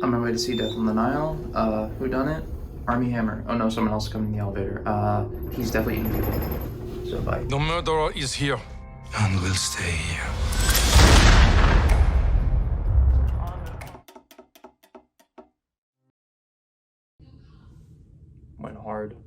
On my way to see Death on the Nile. Who done it? Army Hammer. Oh no, someone else coming in the elevator. He's definitely eating people. So bye. The murderer is here. And will stay here. Went hard.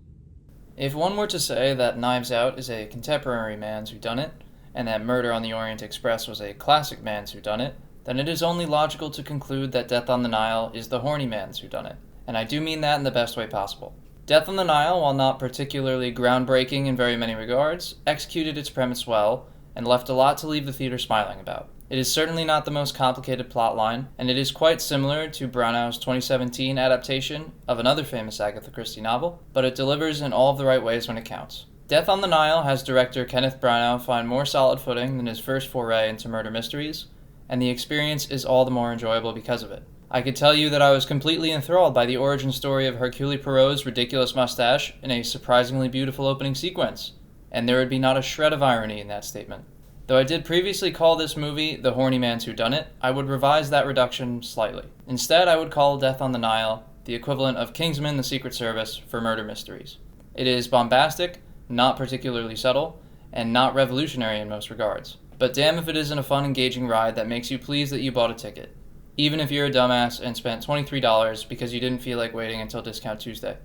If one were to say that Knives Out is a contemporary man's whodunit, and that Murder on the Orient Express was a classic man's whodunit, then it is only logical to conclude that Death on the Nile is the horny man's whodunit. And I do mean that in the best way possible. Death on the Nile, while not particularly groundbreaking in very many regards, executed its premise well, and left a lot to leave the theater smiling about. It is certainly not the most complicated plotline, and it is quite similar to Brownow's 2017 adaptation of another famous Agatha Christie novel, but it delivers in all of the right ways when it counts. Death on the Nile has director Kenneth Branagh find more solid footing than his first foray into murder mysteries, and the experience is all the more enjoyable because of it. I could tell you that I was completely enthralled by the origin story of Hercule Poirot's ridiculous mustache in a surprisingly beautiful opening sequence, and there would be not a shred of irony in that statement. Though I did previously call this movie The Horny Man's Whodunit, I would revise that reduction slightly. Instead, I would call Death on the Nile the equivalent of Kingsman: The Secret Service for murder mysteries. It is bombastic, not particularly subtle, and not revolutionary in most regards. But damn if it isn't a fun, engaging ride that makes you pleased that you bought a ticket, even if you're a dumbass and spent $23 because you didn't feel like waiting until Discount Tuesday.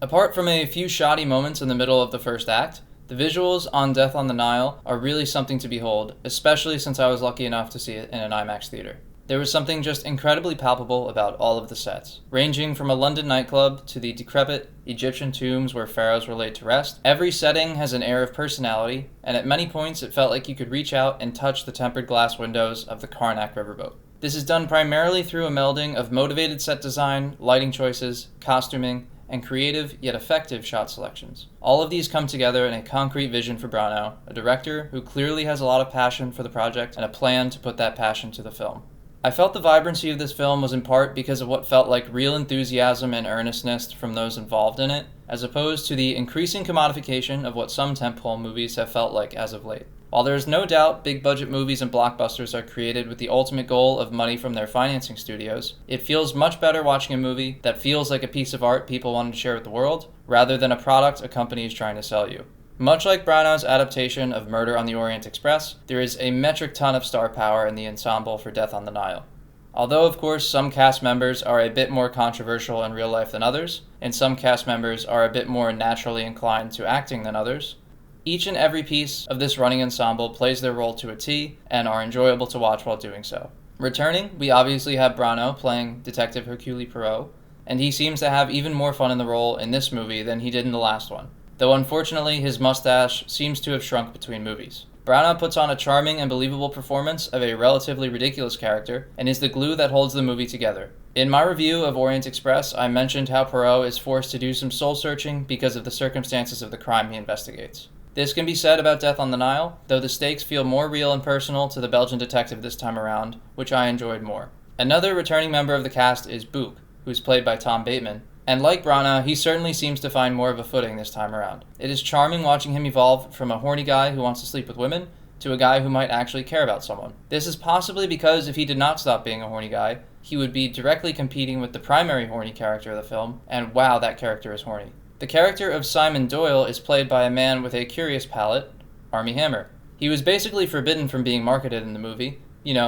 Apart from a few shoddy moments in the middle of the first act, the visuals on Death on the Nile are really something to behold, especially since I was lucky enough to see it in an IMAX theater. There was something just incredibly palpable about all of the sets. Ranging from a London nightclub to the decrepit Egyptian tombs where pharaohs were laid to rest, every setting has an air of personality, and at many points it felt like you could reach out and touch the tempered glass windows of the Karnak riverboat. This is done primarily through a melding of motivated set design, lighting choices, costuming, and creative yet effective shot selections. All of these come together in a concrete vision for Branagh, a director who clearly has a lot of passion for the project and a plan to put that passion to the film. I felt the vibrancy of this film was in part because of what felt like real enthusiasm and earnestness from those involved in it, as opposed to the increasing commodification of what some tentpole movies have felt like as of late. While there is no doubt big budget movies and blockbusters are created with the ultimate goal of money from their financing studios, it feels much better watching a movie that feels like a piece of art people wanted to share with the world, rather than a product a company is trying to sell you. Much like Branagh's adaptation of Murder on the Orient Express, there is a metric ton of star power in the ensemble for Death on the Nile. Although, of course, some cast members are a bit more controversial in real life than others, and some cast members are a bit more naturally inclined to acting than others, each and every piece of this running ensemble plays their role to a T and are enjoyable to watch while doing so. Returning, we obviously have Branagh playing Detective Hercule Poirot, and he seems to have even more fun in the role in this movie than he did in the last one, though unfortunately his mustache seems to have shrunk between movies. Branagh puts on a charming and believable performance of a relatively ridiculous character and is the glue that holds the movie together. In my review of Orient Express, I mentioned how Poirot is forced to do some soul-searching because of the circumstances of the crime he investigates. This can be said about Death on the Nile, though the stakes feel more real and personal to the Belgian detective this time around, which I enjoyed more. Another returning member of the cast is Book, who's played by Tom Bateman, and like Branagh, he certainly seems to find more of a footing this time around. It is charming watching him evolve from a horny guy who wants to sleep with women to a guy who might actually care about someone. This is possibly because if he did not stop being a horny guy, he would be directly competing with the primary horny character of the film, and wow, that character is horny. The character of Simon Doyle is played by a man with a curious palate, Armie Hammer. He was basically forbidden from being marketed in the movie,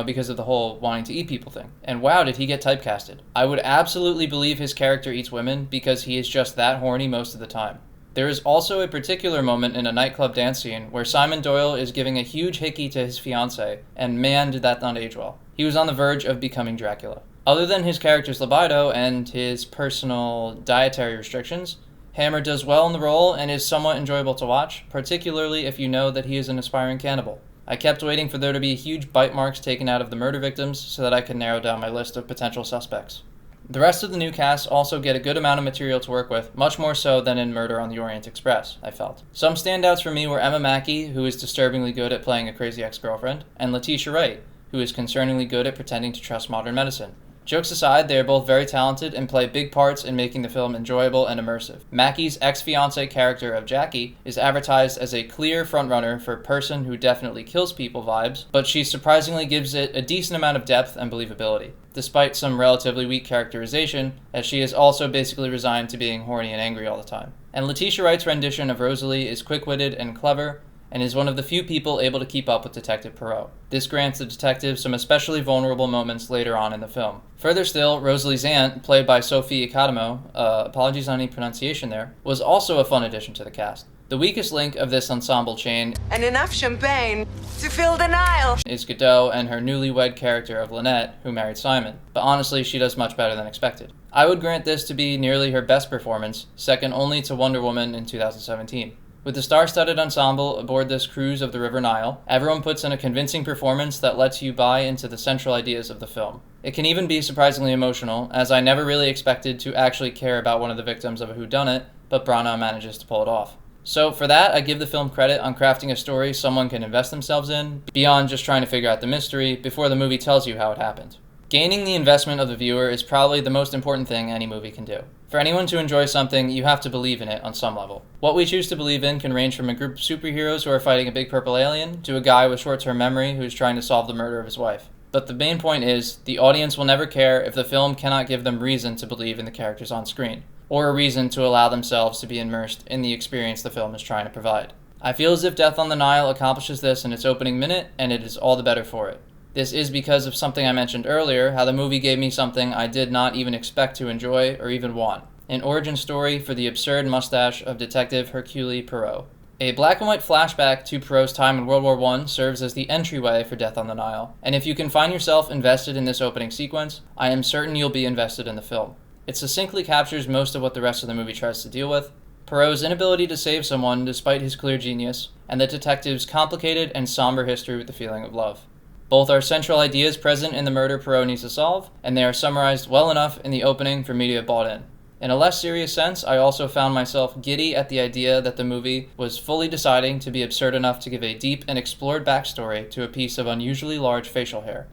because of the whole wanting to eat people thing. And wow, did he get typecasted. I would absolutely believe his character eats women because he is just that horny most of the time. There is also a particular moment in a nightclub dance scene where Simon Doyle is giving a huge hickey to his fiancée, and man did that not age well. He was on the verge of becoming Dracula. Other than his character's libido and his personal dietary restrictions, Hammer does well in the role and is somewhat enjoyable to watch, particularly if you know that he is an aspiring cannibal. I kept waiting for there to be huge bite marks taken out of the murder victims so that I could narrow down my list of potential suspects. The rest of the new cast also get a good amount of material to work with, much more so than in Murder on the Orient Express, I felt. Some standouts for me were Emma Mackey, who is disturbingly good at playing a crazy ex-girlfriend, and Letitia Wright, who is concerningly good at pretending to trust modern medicine. Jokes aside, they are both very talented and play big parts in making the film enjoyable and immersive. Mackie's ex-fiancée character of Jackie is advertised as a clear frontrunner for person who definitely kills people vibes, but she surprisingly gives it a decent amount of depth and believability, despite some relatively weak characterization, as she is also basically resigned to being horny and angry all the time. And Letitia Wright's rendition of Rosalie is quick-witted and clever, and is one of the few people able to keep up with Detective Poirot. This grants the detective some especially vulnerable moments later on in the film. Further still, Rosalie's aunt, played by Sophie Academo, apologies on any pronunciation there, was also a fun addition to the cast. The weakest link of this ensemble chain, and enough champagne to fill the Nile, is Godot and her newlywed character of Lynette, who married Simon. But honestly, she does much better than expected. I would grant this to be nearly her best performance, second only to Wonder Woman in 2017. With the star-studded ensemble aboard this cruise of the River Nile, everyone puts in a convincing performance that lets you buy into the central ideas of the film. It can even be surprisingly emotional, as I never really expected to actually care about one of the victims of a whodunit, but Branagh manages to pull it off. So for that, I give the film credit on crafting a story someone can invest themselves in, beyond just trying to figure out the mystery before the movie tells you how it happened. Gaining the investment of the viewer is probably the most important thing any movie can do. For anyone to enjoy something, you have to believe in it on some level. What we choose to believe in can range from a group of superheroes who are fighting a big purple alien to a guy with short-term memory who's trying to solve the murder of his wife. But the main point is, the audience will never care if the film cannot give them reason to believe in the characters on screen, or a reason to allow themselves to be immersed in the experience the film is trying to provide. I feel as if Death on the Nile accomplishes this in its opening minute, and it is all the better for it. This is because of something I mentioned earlier, how the movie gave me something I did not even expect to enjoy or even want. An origin story for the absurd mustache of Detective Hercule Poirot. A black and white flashback to Poirot's time in World War I serves as the entryway for Death on the Nile, and if you can find yourself invested in this opening sequence, I am certain you'll be invested in the film. It succinctly captures most of what the rest of the movie tries to deal with: Poirot's inability to save someone despite his clear genius, and the detective's complicated and somber history with the feeling of love. Both are central ideas present in the murder Poirot needs to solve, and they are summarized well enough in the opening for me to have bought in. In a less serious sense, I also found myself giddy at the idea that the movie was fully deciding to be absurd enough to give a deep and explored backstory to a piece of unusually large facial hair.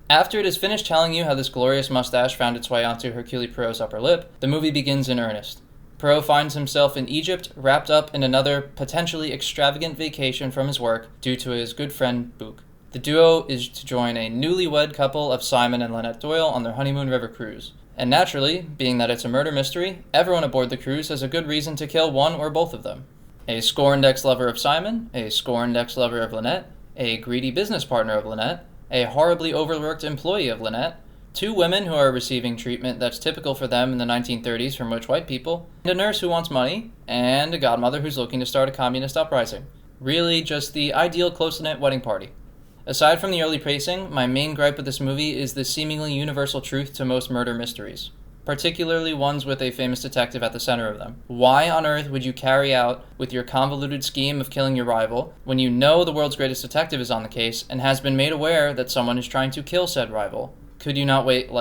After it is finished telling you how this glorious mustache found its way onto Hercule Poirot's upper lip, the movie begins in earnest. Poirot finds himself in Egypt, wrapped up in another potentially extravagant vacation from his work due to his good friend Book. The duo is to join a newlywed couple of Simon and Lynette Doyle on their honeymoon river cruise. And naturally, being that it's a murder mystery, everyone aboard the cruise has a good reason to kill one or both of them. A scorned ex-lover of Simon, a scorned ex-lover of Lynette, a greedy business partner of Lynette, a horribly overworked employee of Lynette, two women who are receiving treatment that's typical for them in the 1930s from rich white people, and a nurse who wants money, and a godmother who's looking to start a communist uprising. Really, just the ideal close-knit wedding party. Aside from the early pacing, my main gripe with this movie is the seemingly universal truth to most murder mysteries, particularly ones with a famous detective at the center of them. Why on earth would you carry out with your convoluted scheme of killing your rival when you know the world's greatest detective is on the case and has been made aware that someone is trying to kill said rival? Could you not wait,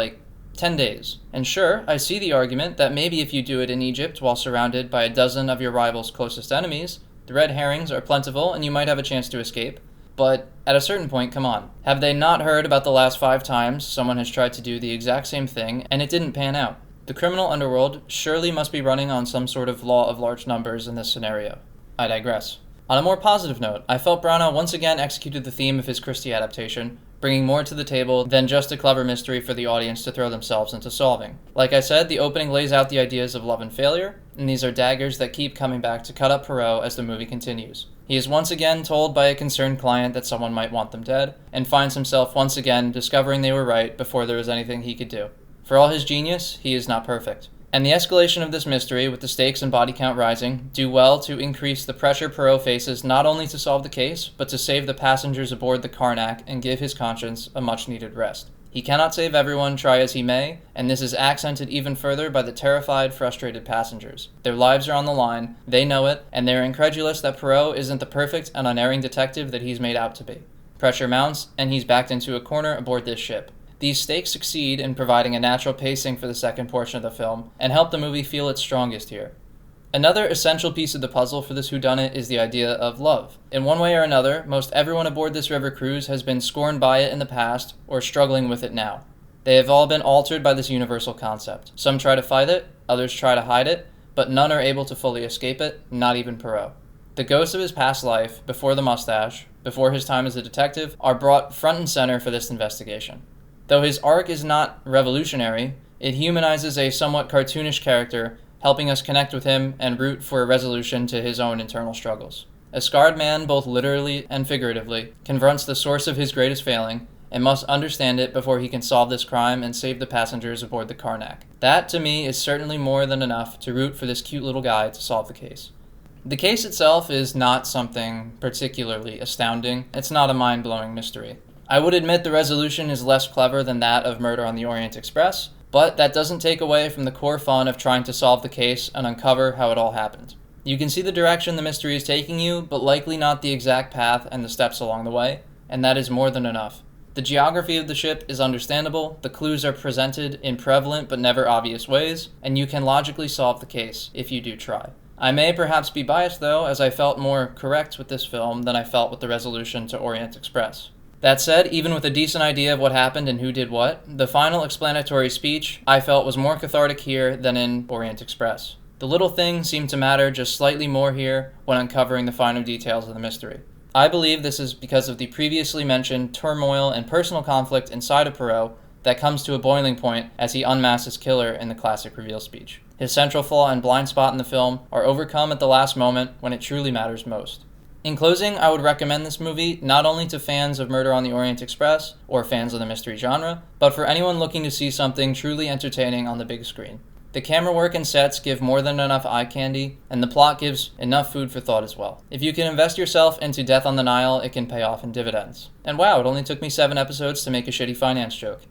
10 days? And sure, I see the argument that maybe if you do it in Egypt while surrounded by a dozen of your rival's closest enemies, the red herrings are plentiful and you might have a chance to escape. But at a certain point, come on. Have they not heard about the last 5 times someone has tried to do the exact same thing and it didn't pan out? The criminal underworld surely must be running on some sort of law of large numbers in this scenario. I digress. On a more positive note, I felt Branagh once again executed the theme of his Christie adaptation, bringing more to the table than just a clever mystery for the audience to throw themselves into solving. Like I said, the opening lays out the ideas of love and failure, and these are daggers that keep coming back to cut up Poirot as the movie continues. He is once again told by a concerned client that someone might want them dead, and finds himself once again discovering they were right before there was anything he could do. For all his genius, he is not perfect. And the escalation of this mystery, with the stakes and body count rising, do well to increase the pressure Poirot faces not only to solve the case, but to save the passengers aboard the Karnak and give his conscience a much-needed rest. He cannot save everyone, try as he may, and this is accented even further by the terrified, frustrated passengers. Their lives are on the line, they know it, and they're incredulous that Poirot isn't the perfect and unerring detective that he's made out to be. Pressure mounts, and he's backed into a corner aboard this ship. These stakes succeed in providing a natural pacing for the second portion of the film, and help the movie feel its strongest here. Another essential piece of the puzzle for this whodunit is the idea of love. In one way or another, most everyone aboard this river cruise has been scorned by it in the past, or struggling with it now. They have all been altered by this universal concept. Some try to fight it, others try to hide it, but none are able to fully escape it, not even Poirot. The ghosts of his past life, before the mustache, before his time as a detective, are brought front and center for this investigation. Though his arc is not revolutionary, it humanizes a somewhat cartoonish character, helping us connect with him and root for a resolution to his own internal struggles. A scarred man, both literally and figuratively, confronts the source of his greatest failing, and must understand it before he can solve this crime and save the passengers aboard the Karnak. That, to me, is certainly more than enough to root for this cute little guy to solve the case. The case itself is not something particularly astounding. It's not a mind-blowing mystery. I would admit the resolution is less clever than that of Murder on the Orient Express, but that doesn't take away from the core fun of trying to solve the case and uncover how it all happened. You can see the direction the mystery is taking you, but likely not the exact path and the steps along the way, and that is more than enough. The geography of the ship is understandable, the clues are presented in prevalent but never obvious ways, and you can logically solve the case if you do try. I may perhaps be biased though, as I felt more correct with this film than I felt with the resolution to Orient Express. That said, even with a decent idea of what happened and who did what, the final explanatory speech I felt was more cathartic here than in Orient Express. The little things seem to matter just slightly more here when uncovering the finer details of the mystery. I believe this is because of the previously mentioned turmoil and personal conflict inside of Poirot that comes to a boiling point as he unmasks his killer in the classic reveal speech. His central flaw and blind spot in the film are overcome at the last moment when it truly matters most. In closing, I would recommend this movie not only to fans of Murder on the Orient Express or fans of the mystery genre, but for anyone looking to see something truly entertaining on the big screen. The camera work and sets give more than enough eye candy, and the plot gives enough food for thought as well. If you can invest yourself into Death on the Nile, it can pay off in dividends. And wow, it only took me 7 episodes to make a shitty finance joke.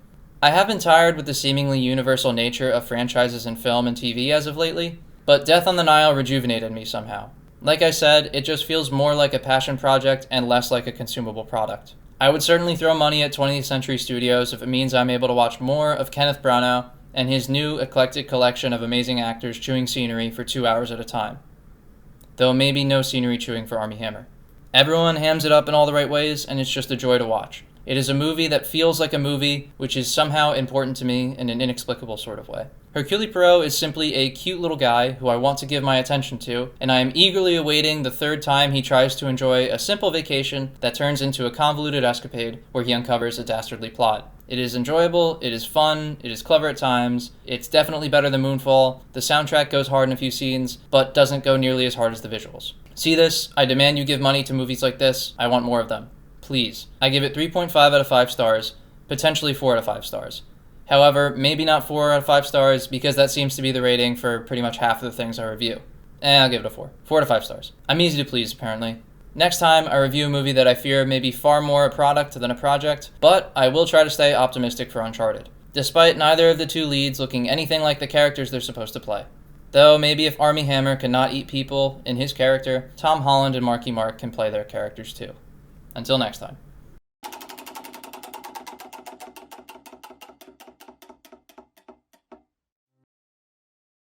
I have been tired with the seemingly universal nature of franchises in film and TV as of lately, but Death on the Nile rejuvenated me somehow. Like I said, it just feels more like a passion project and less like a consumable product. I would certainly throw money at 20th Century Studios if it means I'm able to watch more of Kenneth Branagh and his new eclectic collection of amazing actors chewing scenery for 2 hours at a time. Though maybe no scenery chewing for Armie Hammer. Everyone hams it up in all the right ways, and it's just a joy to watch. It is a movie that feels like a movie, which is somehow important to me in an inexplicable sort of way. Hercule Poirot is simply a cute little guy who I want to give my attention to, and I am eagerly awaiting the third time he tries to enjoy a simple vacation that turns into a convoluted escapade where he uncovers a dastardly plot. It is enjoyable, it is fun, it is clever at times, it's definitely better than Moonfall, the soundtrack goes hard in a few scenes, but doesn't go nearly as hard as the visuals. See this? I demand you give money to movies like this. I want more of them. Please. I give it 3.5 out of 5 stars, potentially 4 out of 5 stars. However, maybe not 4 out of 5 stars because that seems to be the rating for pretty much half of the things I review. I'll give it a 4. 4 out of 5 stars. I'm easy to please, apparently. Next time, I review a movie that I fear may be far more a product than a project, but I will try to stay optimistic for Uncharted, despite neither of the two leads looking anything like the characters they're supposed to play. Though maybe if Armie Hammer cannot eat people in his character, Tom Holland and Marky Mark can play their characters too. Until next time.